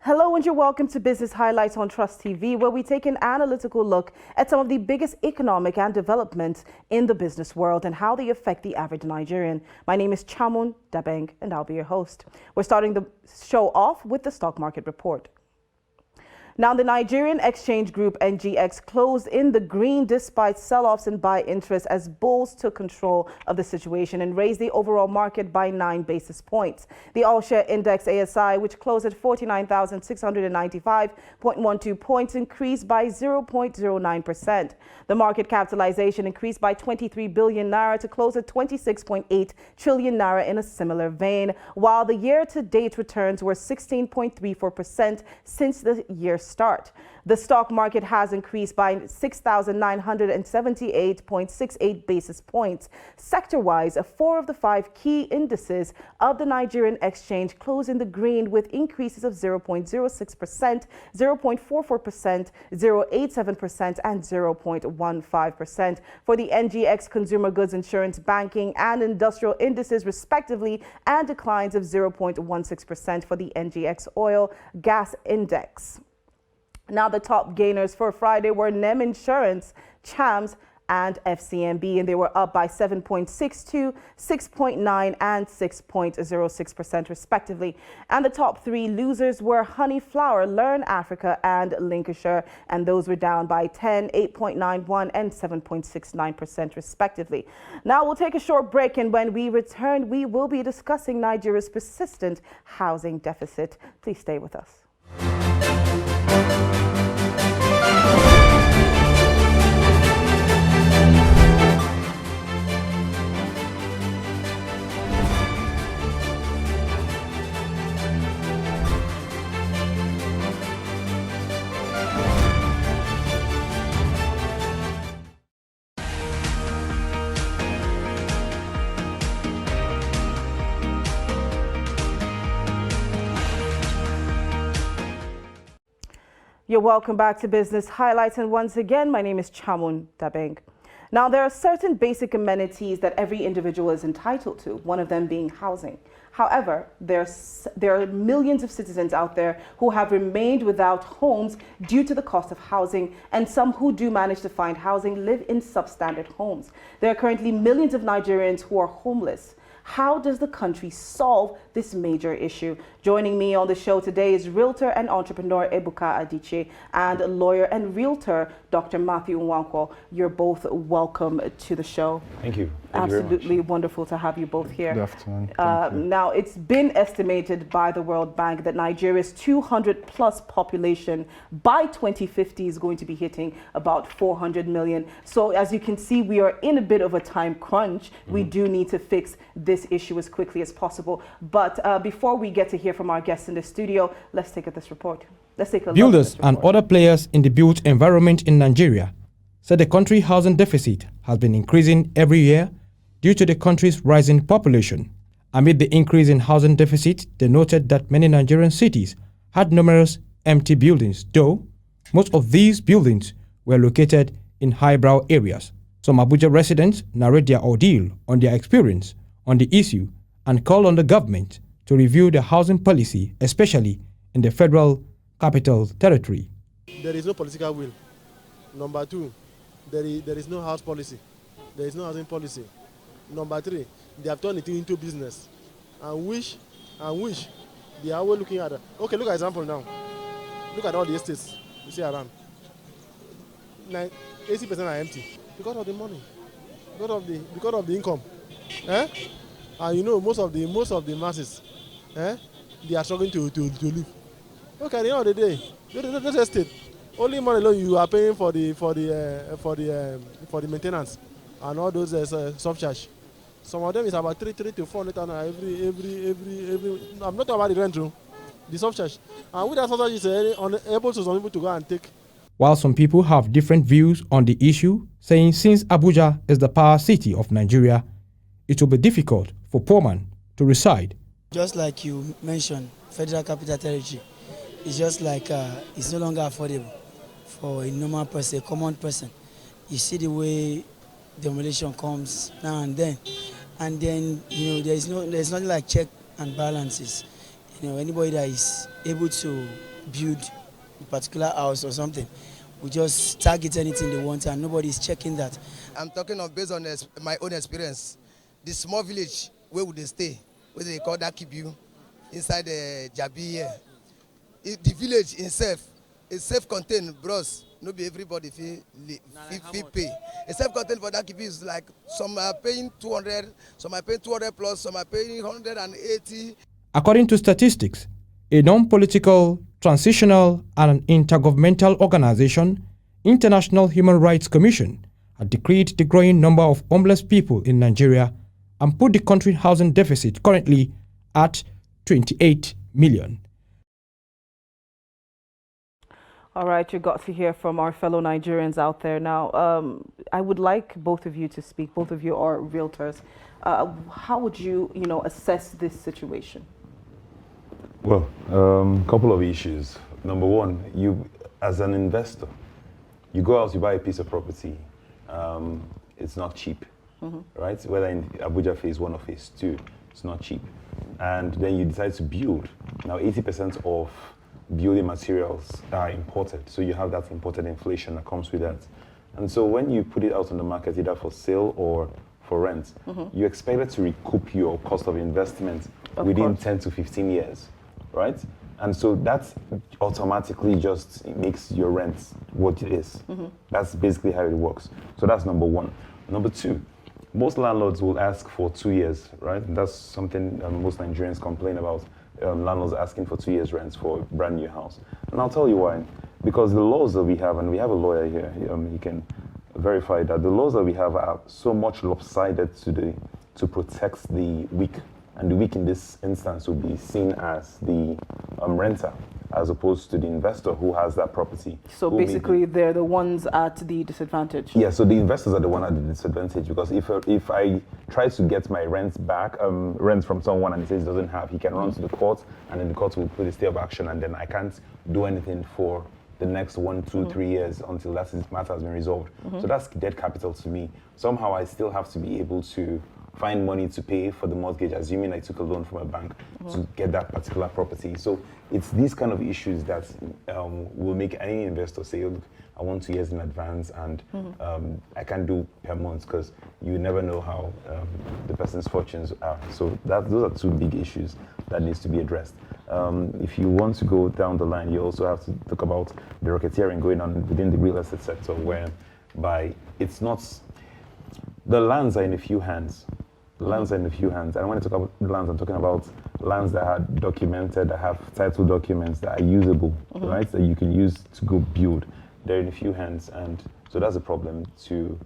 Hello and you're welcome to Business Highlights on Trust TV, where we take an analytical look at some of the biggest economic and developments in the business world and how they affect the average Nigerian. My name is Chamun Dabeng and I'll be your host. We're starting the show off with the stock market report. Now, the Nigerian exchange group NGX closed in the green despite sell-offs in buy interest as bulls took control of the situation and raised the overall market by 9 basis points. The all-share index ASI, which closed at 49,695.12 points, increased by 0.09%. The market capitalization increased by 23 billion naira to close at 26.8 trillion naira in a similar vein, while the year-to-date returns were 16.34% since the year start. The stock market has increased by 6,978.68 basis points. Sector-wise, 4 of the 5 key indices of the Nigerian exchange closed in the green with increases of 0.06%, 0.44%, 0.87%, and 0.15%. For the NGX consumer goods, insurance, banking, and industrial indices respectively, and declines of 0.16% for the NGX oil gas index. Now, the top gainers for Friday were NEM Insurance, CHAMS, and FCMB, and they were up by 7.62, 6.9, and 6.06% respectively. And the top 3 losers were Honey Flower, Learn Africa, and Lincolnshire, and those were down by 10, 8.91, and 7.69% respectively. Now we'll take a short break, and when we return, we will be discussing Nigeria's persistent housing deficit. Please stay with us. You're welcome back to Business Highlights, and once again, my name is Chamun Dabeng. Now, there are certain basic amenities that every individual is entitled to, one of them being housing. However, there are millions of citizens out there who have remained without homes due to the cost of housing, and some who do manage to find housing live in substandard homes. There are currently millions of Nigerians who are homeless. How does the country solve this major issue? Joining me on the show today is realtor and entrepreneur Ebuka Adichie and lawyer and realtor Dr. Matthew Nwankwo. You're both welcome to the show. Thank you. Thank you Absolutely wonderful to have you both here. Good afternoon. Now, it's been estimated by the World Bank that Nigeria's 200-plus population by 2050 is going to be hitting about 400 million. So as you can see, we are in a bit of a time crunch. We do need to fix this issue as quickly as possible. But before we get to hear from our guests in the studio, let's take this report. Let's take a look. Builders and other players in the built environment in Nigeria said the country housing deficit has been increasing every year due to the country's rising population. Amid the increase in housing deficit, they noted that many Nigerian cities had numerous empty buildings, though most of these buildings were located in highbrow areas. Some Abuja residents narrate their ordeal on their experience on the issue and call on the government to review the housing policy, especially in the Federal Capital Territory. There is no political will. Number 2, there is no house policy. There is no housing policy. Number 3, they have turned it into business. And wish they are always looking at it. Okay, look at example now. Look at all the estates you see around. 80% are empty because of the money, because of the income. And you know, most of the masses, they are struggling to live. Look at the end of the day, this estate, only money alone you are paying for the maintenance and all those subcharge. Some of them is about 300 to 400 every. I'm not talking about the rent, the subcharge. And with that subcharge, is unable to some people to go and take. While some people have different views on the issue, saying since Abuja is the power city of Nigeria, it will be difficult for poor man to reside. Just like you mentioned, Federal Capital Territory, it's just like it's no longer affordable for a normal person, a common person. You see the way demolition comes now and then you know there's nothing like check and balances. You know, anybody that is able to build a particular house or something, we just target anything they want and nobody's checking that. I'm talking of based on my own experience. The small village where would they stay, where they call that keep you inside the Jabi here. The village itself is self-contained, bros. No be everybody feel pay. A self-contained for that keep is like some are paying 200, some are paying 200 plus, some are paying 180. According to statistics, a non-political, transitional, and an intergovernmental organization, International Human Rights Commission, had decreed the growing number of homeless people in Nigeria and put the country housing deficit currently at 28 million. All right, you got to hear from our fellow Nigerians out there. Now, I would like both of you to speak. Both of you are realtors. How would you, assess this situation? Well, couple of issues. Number one, you, as an investor, you go out, you buy a piece of property. It's not cheap, right? Whether in Abuja phase 1 or phase 2, it's not cheap. And then you decide to build. Now, 80% of building materials are imported, so you have that imported inflation that comes with that. And so when you put it out on the market, either for sale or for rent, you expect it to recoup your cost of investment within 10 to 15 years, right? And so that automatically just makes your rent what it is. That's basically how it works. So that's number one. Number two, most landlords will ask for 2 years, right? And that's something most Nigerians complain about. Landlords asking for 2 years rent for a brand new house. And I'll tell you why. Because the laws that we have, and we have a lawyer here, he can verify that the laws that we have are so much lopsided to protect the weak. And the weak in this instance will be seen as the renter, as opposed to the investor who has that property. So basically, they're the ones at the disadvantage. Yeah, so the investors are the one at the disadvantage, because if I try to get my rent back, rent from someone and he says he doesn't have, he can run to the court, and then the court will put a stay of action, and then I can't do anything for the next 1, 2, 3 years until that matter has been resolved. So that's dead capital to me. Somehow I still have to be able to find money to pay for the mortgage, assuming I took a loan from a bank to get that particular property. So it's these kind of issues that will make any investor say, oh, look, I want 2 years in advance, and I can't do per month, because you never know how the person's fortunes are. So those are two big issues that needs to be addressed. If you want to go down the line, you also have to talk about the racketeering going on within the real estate sector, whereby it's not, the lands are in a few hands. The lands are in a few hands. And when I talk about lands, I'm talking about lands that are documented, that have title documents, that are usable, right? That you can use to go build. They're in a few hands. And so that's a problem to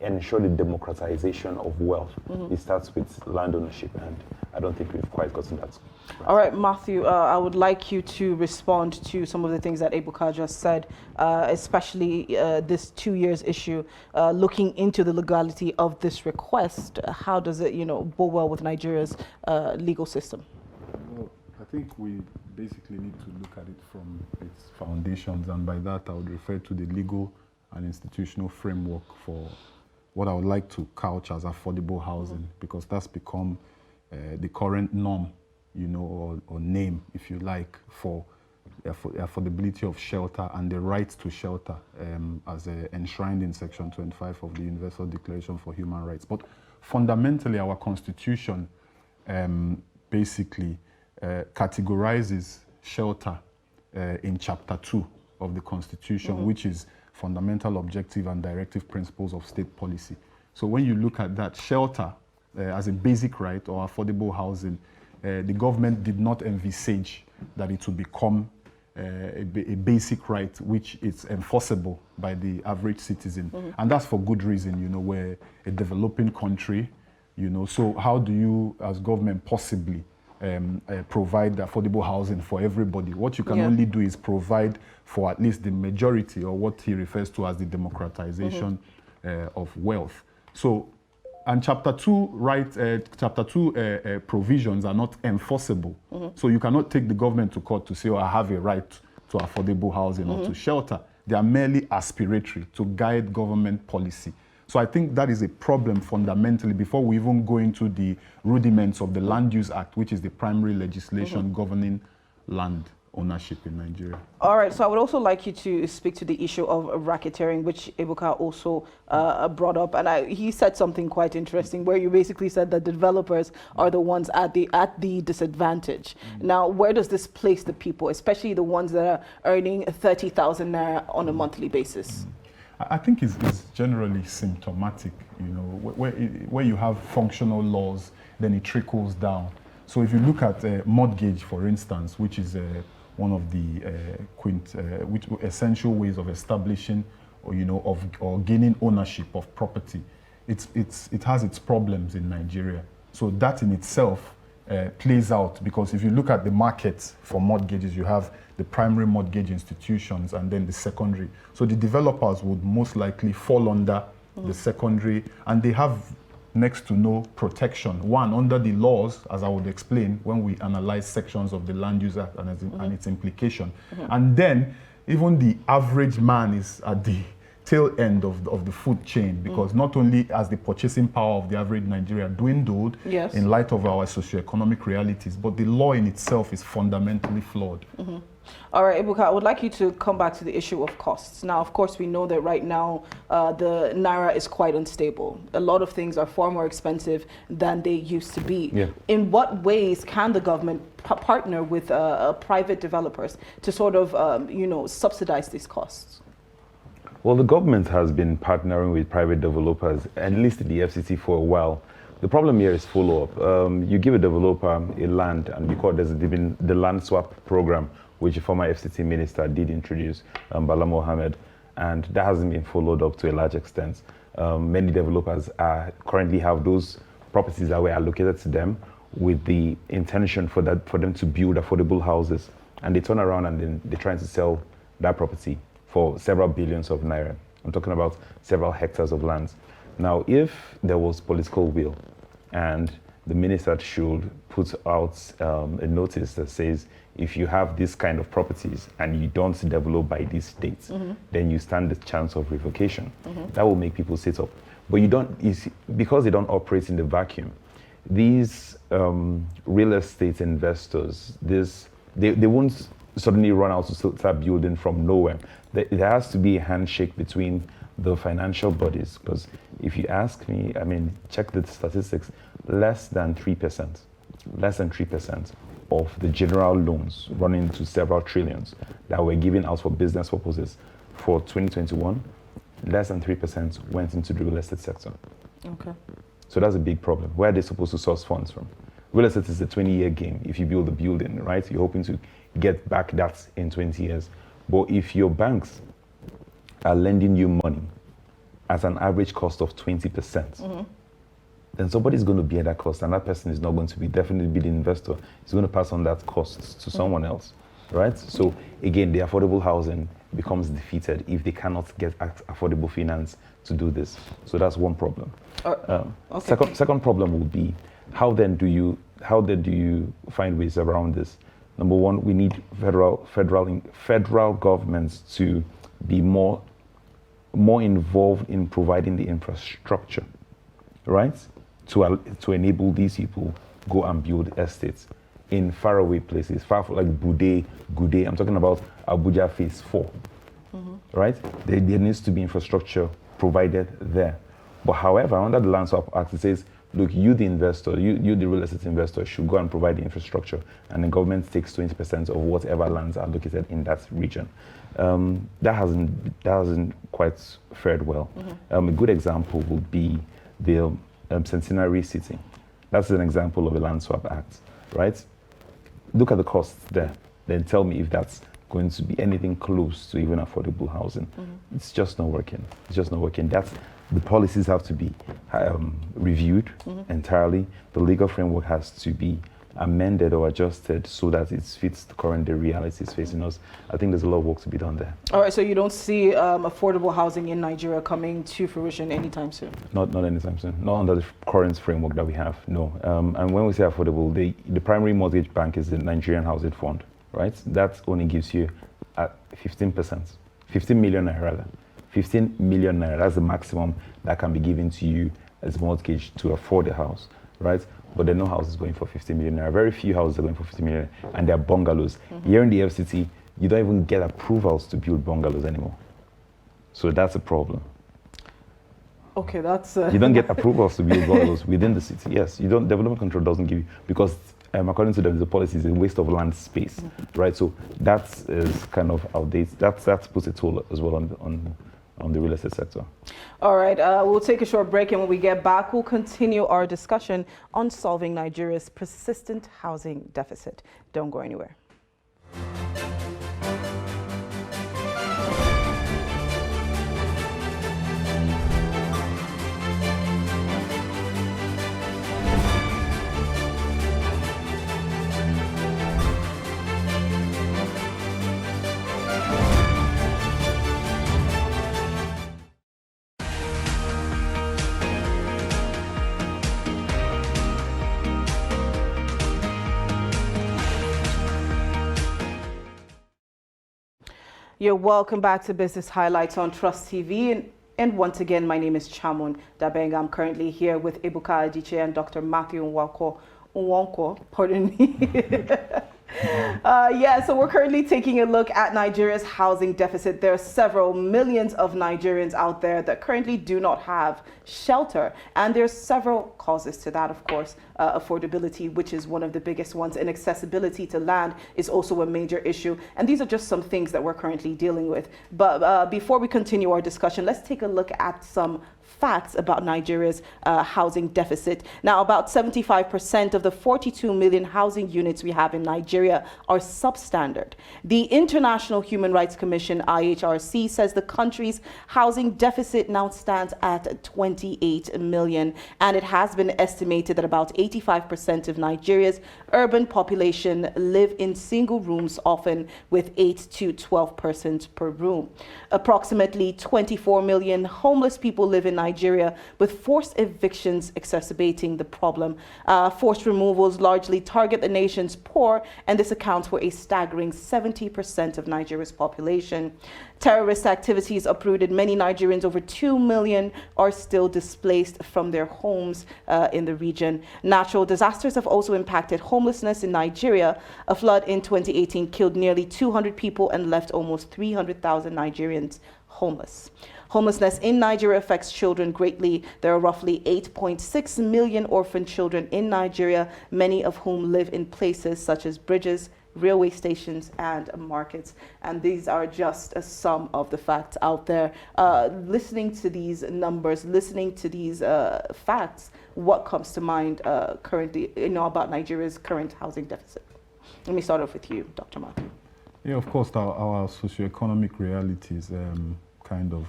ensure the democratization of wealth. It starts with land ownership, and I don't think we've quite gotten that. Right. All right, Matthew, I would like you to respond to some of the things that Ebuka just said, especially this 2 years issue, looking into the legality of this request. How does it, bode well with Nigeria's legal system? Well, I think we basically need to look at it from its foundations, and by that I would refer to the legal and institutional framework for what I would like to couch as affordable housing, because that's become the current norm, or name, if you like, for affordability of shelter and the right to shelter as enshrined in Section 25 of the Universal Declaration for Human Rights. But fundamentally, our Constitution basically categorizes shelter in Chapter 2 of the Constitution, which is fundamental objective and directive principles of state policy. So when you look at that, shelter as a basic right or affordable housing, the government did not envisage that it would become a basic right which is enforceable by the average citizen. And that's for good reason, we're a developing country, so how do you as government possibly provide affordable housing for everybody? What you can only do is provide for at least the majority, or what he refers to as the democratization of wealth. So, and Chapter 2 provisions are not enforceable. So you cannot take the government to court to say, oh, I have a right to affordable housing or to shelter. They are merely aspiratory to guide government policy. So I think that is a problem fundamentally, before we even go into the rudiments of the Land Use Act, which is the primary legislation governing land ownership in Nigeria. All right, so I would also like you to speak to the issue of racketeering, which Ebuka also brought up, and he said something quite interesting, where you basically said that the developers are the ones at the disadvantage. Now, where does this place the people, especially the ones that are earning 30,000 naira on a monthly basis? I think it's generally symptomatic, you know, where you have functional laws, then it trickles down. So if you look at mortgage, for instance, which is one of the essential ways of establishing, or you know, or gaining ownership of property, it has its problems in Nigeria. So that in itself plays out, because if you look at the markets for mortgages, you have the primary mortgage institutions and then the secondary. So the developers would most likely fall under the secondary, and they have next to no protection. One, under the laws, as I would explain when we analyze sections of the Land Use Act and its implication. And then even the average man is at the tail end of the food chain, because not only has the purchasing power of the average Nigerian dwindled in light of our socioeconomic realities, but the law in itself is fundamentally flawed. All right, Ebuka, I would like you to come back to the issue of costs. Now, of course, we know that right now the Naira is quite unstable. A lot of things are far more expensive than they used to be. Yeah. In what ways can the government partner with private developers to sort of, you know, subsidize these costs? Well, the government has been partnering with private developers, at least the FCT, for a while. The problem here is follow-up. You give a developer a land, and because there's been the land swap program, which the former FCT minister did introduce, Bala Mohammed, and that hasn't been followed up to a large extent. Many developers currently have those properties that were allocated to them with the intention for them to build affordable houses, and they turn around and then they're trying to sell that property for several billions of naira. I'm talking about several hectares of land. Now, if there was political will and the minister should put out a notice that says, if you have this kind of properties and you don't develop by these dates, then you stand the chance of revocation. That will make people sit up. But you don't, because they don't operate in the vacuum, these real estate investors, they won't suddenly run out to start building from nowhere. There has to be a handshake between the financial bodies, because if you ask me, I mean, check the statistics, less than 3% of the general loans running to several trillions that were given out for business purposes for 2021, less than 3% went into the real estate sector. Okay. So that's a big problem. Where are they supposed to source funds from? Real estate is a 20-year game. If you build a building, right, you're hoping to get back that in 20 years. But if your banks are lending you money at an average cost of 20%, then somebody's going to bear that cost, and that person is not going to definitely be the investor. He's going to pass on that cost to someone else, right? So again, the affordable housing becomes defeated if they cannot get affordable finance to do this. So that's one problem. Okay. Second problem would be, how then do you find ways around this? Number one, we need federal governments to be more involved in providing the infrastructure, right? To enable these people go and build estates in faraway places, far from like Bude, Gude. I'm talking about Abuja Phase 4, right? There needs to be infrastructure provided there. But however, under the Land Swap Act, it says, look, you the investor, you the real estate investor should go and provide the infrastructure, and the government takes 20% of whatever lands are located in that region. That hasn't quite fared well. A good example would be the Centenary City. That's an example of a Land Swap Act, right? Look at the costs there, then tell me if that's going to be anything close to even affordable housing. It's just not working. It's just not working. The policies have to be reviewed entirely. The legal framework has to be amended or adjusted so that it fits the current realities facing us. I think there's a lot of work to be done there. All right, so you don't see affordable housing in Nigeria coming to fruition anytime soon? Not anytime soon. Not under the current framework that we have, no. And when we say affordable, the primary mortgage bank is the Nigerian Housing Fund, right? That only gives you 15%, 15 million naira rather. 15 million naira, that's the maximum that can be given to you as mortgage to afford a house, right? but there are no houses going for 50 million naira. Very few houses are going for 50 million, and they're bungalows. Here in the FCT, you don't even get approvals to build bungalows anymore. So that's a problem. Okay, that's... You don't get approvals to build bungalows within the city. Yes, you don't. Development control doesn't give you, because according to them, the policy is a waste of land space, right? So that is kind of outdated. That puts a toll as well on the real estate sector. All right, we'll take a short break, and when we get back, we'll continue our discussion on solving Nigeria's persistent housing deficit. Don't go anywhere. You're welcome back to Business Highlights on Trust TV. And once again, my name is Chamun Dabenga. I'm currently here with Ebuka Adichie and Dr. Matthew Nwankwo, pardon me. So we're currently taking a look at Nigeria's housing deficit. There are several millions of Nigerians out there that currently do not have shelter. And there's several causes to that, of course. Affordability, which is one of the biggest ones, and accessibility to land is also a major issue. And these are just some things that we're currently dealing with. But before we continue our discussion, let's take a look at some facts about Nigeria's housing deficit. Now, about 75% of the 42 million housing units we have in Nigeria are substandard. The International Human Rights Commission, IHRC, says the country's housing deficit now stands at 28 million, and it has been estimated that about 85% of Nigeria's urban population live in single rooms, often with 8 to 12 persons per room. Approximately 24 million homeless people live in Nigeria, with forced evictions exacerbating the problem. Forced removals largely target the nation's poor, and this accounts for a staggering 70% of Nigeria's population. Terrorist activities uprooted many Nigerians. Over 2 million are still displaced from their homes in the region. Natural disasters have also impacted homelessness in Nigeria. A flood in 2018 killed nearly 200 people and left almost 300,000 Nigerians homeless. Homelessness in Nigeria affects children greatly. There are roughly 8.6 million orphan children in Nigeria, many of whom live in places such as bridges, railway stations, and markets. And these are just some of the facts out there. Listening to these numbers, listening to these facts, what comes to mind currently, about Nigeria's current housing deficit? Let me start off with you, Dr. Matthew. Yeah, of course, our socioeconomic realities kind of,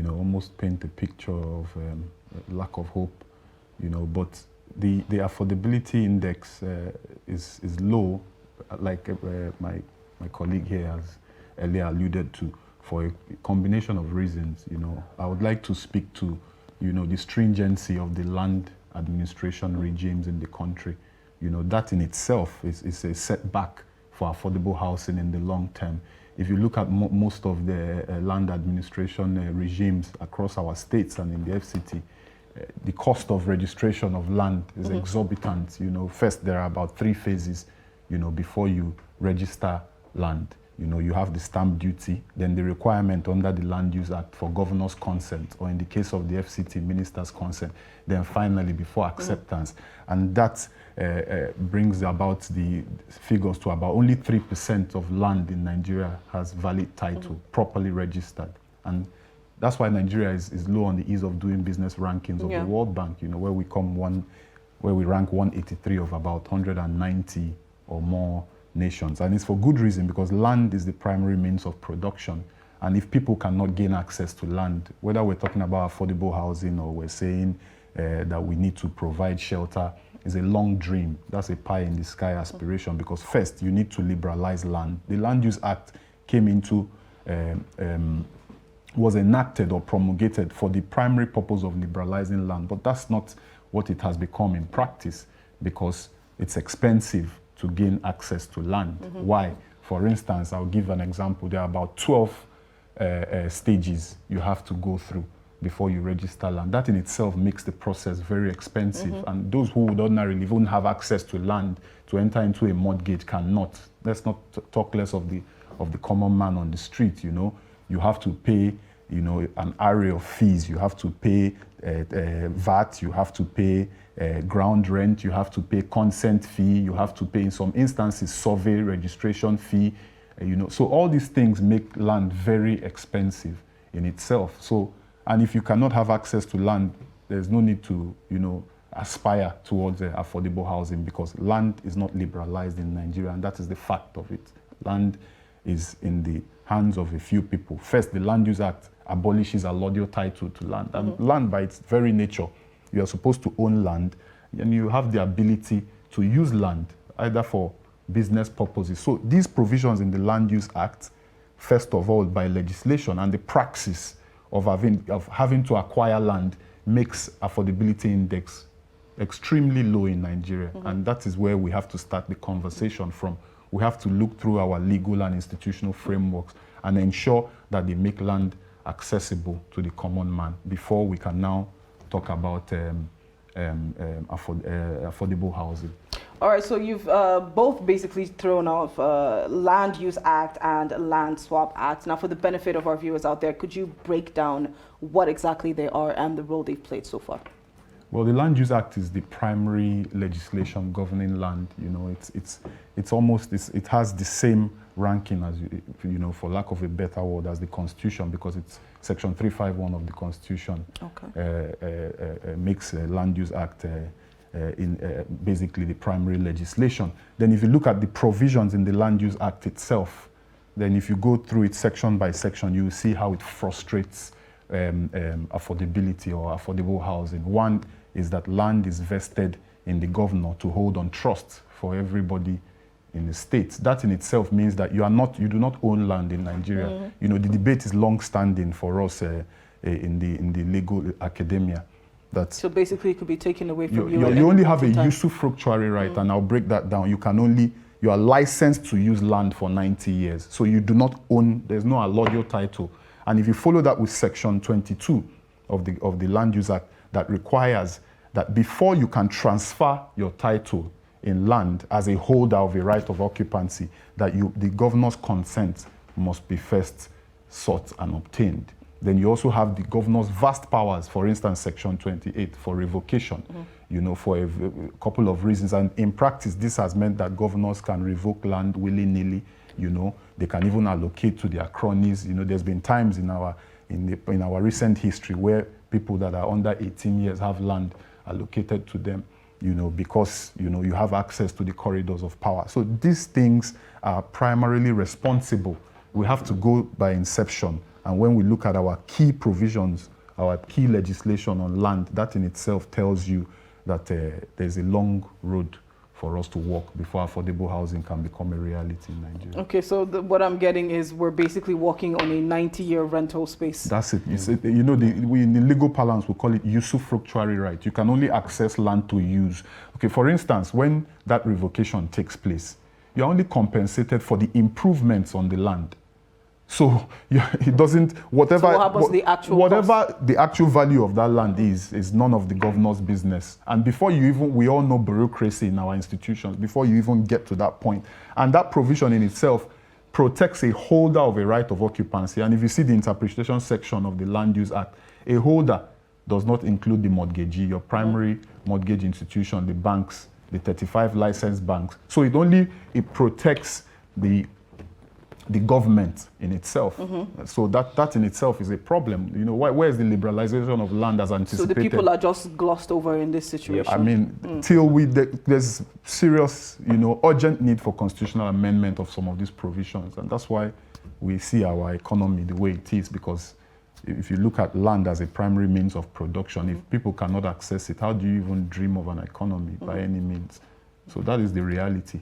almost paint a picture of lack of hope, but the affordability index is low, like my colleague here has earlier alluded to, for a combination of reasons. I would like to speak to, the stringency of the land administration regimes in the country. That in itself is a setback for affordable housing in the long term. If you look at most of the land administration regimes across our states and in the FCT, the cost of registration of land is exorbitant. First there are about 3 phases, before you register land. You have the stamp duty, then the requirement under the Land Use Act for governor's consent, or in the case of the FCT, minister's consent, then finally before acceptance. And that brings about the figures to about only 3% of land in Nigeria has valid title, properly registered. And that's why Nigeria is low on the ease of doing business rankings of the World Bank, where we rank 183 of about 190 or more nations. And it's for good reason, because land is the primary means of production. And if people cannot gain access to land, whether we're talking about affordable housing or we're saying that we need to provide shelter, is a long dream. That's a pie in the sky aspiration, because first you need to liberalize land. The Land Use Act came into, was enacted or promulgated for the primary purpose of liberalizing land, but that's not what it has become in practice, because it's expensive to gain access to land. Why? For instance, I'll give an example. There are about 12 stages you have to go through before you register land. That in itself makes the process very expensive. And those who would ordinarily even have access to land to enter into a mortgage cannot. Let's not talk less of the common man on the street. You have to pay an array of fees. You have to pay VAT, you have to pay ground rent, you have to pay consent fee, you have to pay in some instances survey registration fee. So all these things make land very expensive in itself. So, and if you cannot have access to land, there's no need to, aspire towards affordable housing, because land is not liberalized in Nigeria, and that is the fact of it. Land is in the hands of a few people. First, the Land Use Act abolishes allodial title to land. And land, by its very nature, you are supposed to own land, and you have the ability to use land, either for business purposes. So these provisions in the Land Use Act, first of all, by legislation, and the praxis of having to acquire land makes affordability index extremely low in Nigeria. And that is where we have to start the conversation from. We have to look through our legal and institutional frameworks and ensure that they make land accessible to the common man before we can now talk about affordable housing. All right, so you've both basically thrown off Land Use Act and Land Swap Act. Now, for the benefit of our viewers out there, could you break down what exactly they are and the role they've played so far? Well, the Land Use Act is the primary legislation governing land. It has the same ranking as, for lack of a better word, as the Constitution, because it's Section 351 of the Constitution. Makes the Land Use Act basically the primary legislation. Then if you look at the provisions in the Land Use Act itself, then if you go through it section by section, you will see how it frustrates affordability or affordable housing. One is that land is vested in the governor to hold on trust for everybody in the state. That in itself means that you do not own land in Nigeria. The debate is long-standing for us in the legal academia. So basically, it could be taken away from you. You only have a usufructuary right, and I'll break that down. You are licensed to use land for 90 years. So you do not own, there's no allodial title. And if you follow that with Section 22 of the Land Use Act, that requires that before you can transfer your title in land as a holder of a right of occupancy, that the governor's consent must be first sought and obtained. Then you also have the governor's vast powers, for instance, Section 28 for revocation, for a couple of reasons. And in practice, this has meant that governors can revoke land willy-nilly. They can even allocate to their cronies. There's been times in our recent history where people that are under 18 years have land allocated to them, because, you have access to the corridors of power. So these things are primarily responsible. We have to go by inception. And when we look at our key provisions, our key legislation on land, that in itself tells you that there's a long road for us to walk before affordable housing can become a reality in Nigeria. Okay, so what I'm getting is we're basically walking on a 90-year rental space. That's it. In the legal parlance, we call it usufructuary right. You can only access land to use. Okay, for instance, when that revocation takes place, you're only compensated for the improvements on the land. So it doesn't, whatever, so what happens to the actual cost? The actual value of that land is none of the governor's business. And before we all know bureaucracy in our institutions, before you even get to that point. And that provision in itself protects a holder of a right of occupancy. And if you see the interpretation section of the Land Use Act, a holder does not include the mortgagee, your primary mortgage institution, the banks, the 35 licensed banks. So it protects the government in itself. So that in itself is a problem. Where is the liberalization of land as anticipated? So the people are just glossed over in this situation. I mean, till there's serious, urgent need for constitutional amendment of some of these provisions. And that's why we see our economy the way it is, because if you look at land as a primary means of production, if people cannot access it, how do you even dream of an economy by any means? So that is the reality.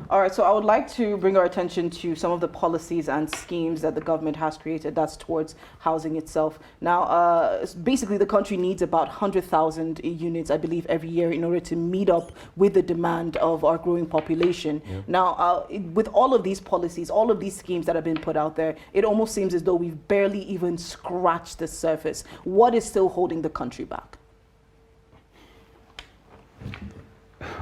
All right, so I would like to bring our attention to some of the policies and schemes that the government has created that's towards housing itself. Now, basically, the country needs about 100,000 units, I believe, every year in order to meet up with the demand of our growing population. Yeah. Now, with all of these policies, all of these schemes that have been put out there, it almost seems as though we've barely even scratched the surface. What is still holding the country back?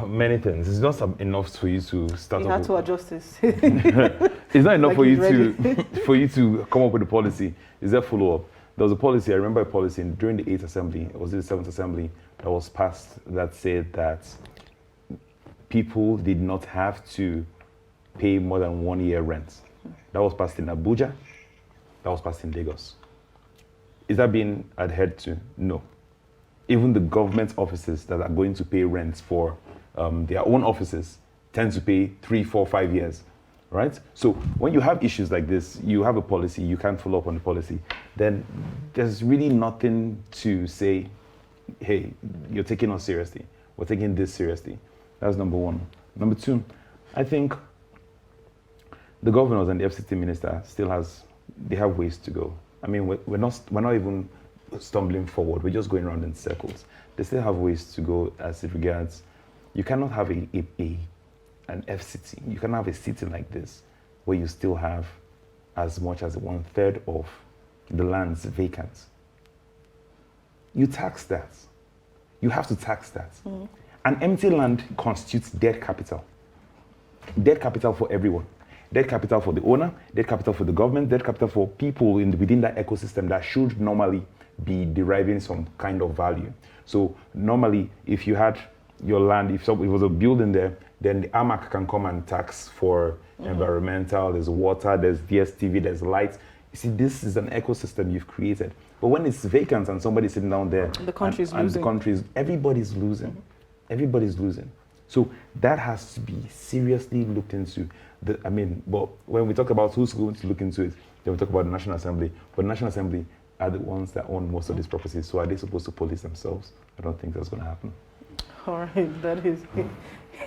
Many things. It's not enough for you to start. You have to adjust this. It's not enough for you to come up with a policy. Is there follow-up? There was a policy. I remember a policy during the 8th Assembly. It was the 7th Assembly that was passed that said that people did not have to pay more than 1 year rent. That was passed in Abuja. That was passed in Lagos. Is that being adhered to? No. Even the government offices that are going to pay rent for their own offices tend to pay 3, 4, 5 years, right? So when you have issues like this, you have a policy, you can't follow up on the policy, then there's really nothing to say, hey, you're taking us seriously. We're taking this seriously. That's number one. Number two, I think the governors and the FCT minister they have ways to go. I mean, we're not even stumbling forward. We're just going around in circles. They still have ways to go as it regards. You cannot have an FCT. You cannot have a city like this where you still have as much as 1/3 of the lands vacant. You tax that. You have to tax that. Mm. An empty land constitutes dead capital. Dead capital for everyone. Dead capital for the owner, dead capital for the government, dead capital for people within that ecosystem that should normally be deriving some kind of value. So normally, if you had your land, if it was a building there, then the AMAC can come and tax for environmental, there's water, there's DSTV, there's lights. You see, this is an ecosystem you've created. But when it's vacant and somebody's sitting down there, the country's losing. Everybody's losing. Everybody's losing. So that has to be seriously looked into. But when we talk about who's going to look into it, then we talk about the National Assembly. But the National Assembly are the ones that own most of these properties. So are they supposed to police themselves? I don't think that's going to happen. All right, that is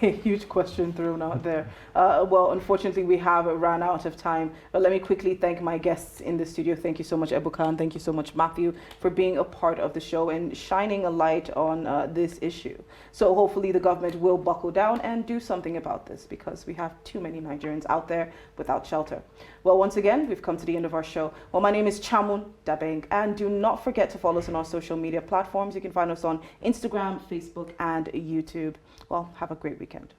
a huge question thrown out there. Well, unfortunately, we have run out of time. But let me quickly thank my guests in the studio. Thank you so much, Ebuka, and thank you so much, Matthew, for being a part of the show and shining a light on this issue. So hopefully the government will buckle down and do something about this because we have too many Nigerians out there without shelter. Well, once again, we've come to the end of our show. Well, my name is Chamun Dabeng, and do not forget to follow us on our social media platforms. You can find us on Instagram, Facebook, and YouTube. Well, have a great weekend.